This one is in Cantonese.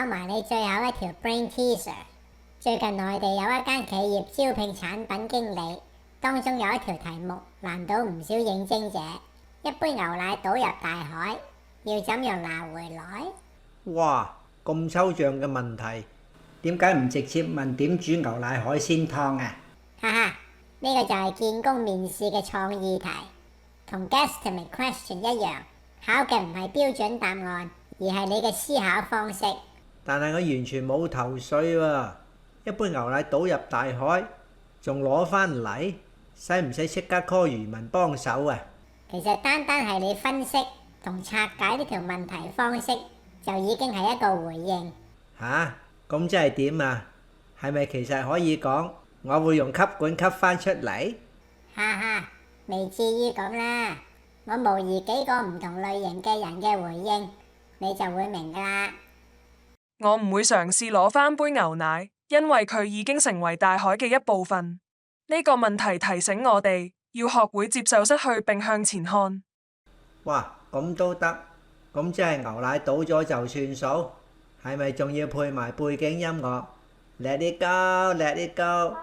埋你最後一條 brain teaser。最近內地有一間企業招聘產品經理，當中有一條題目難倒唔少應徵者。一杯牛奶倒入大海，要怎樣拿回來？哇，咁抽象嘅問題，點解唔直接問點煮牛奶海鮮湯啊？哈哈，呢個就係見工面試嘅創意題，同 guesstimate question 一樣，考嘅唔係標準答案，而係你嘅思考方式。但係我完全冇頭緒喎，一杯牛奶倒入大海，仲攞返嚟，使唔使即刻 call 漁民幫手啊？其實單係你分析同拆解呢條問題方式，就已經係一個回應。吓？咁即係點啊？係咪其實可以講我會用吸管吸返出嚟？哈哈，未至於咁啦。我模擬幾個唔同類型嘅人嘅回應，你就會明㗎啦。我唔會嘗試攞返杯牛奶，因為佢已經成為大海嘅一部分。呢個問題提醒我哋要學會接受失去並向前看。哇，咁都得？咁即係牛奶倒咗就算數？係咪仲要配埋背景音樂？Let it go, let it go。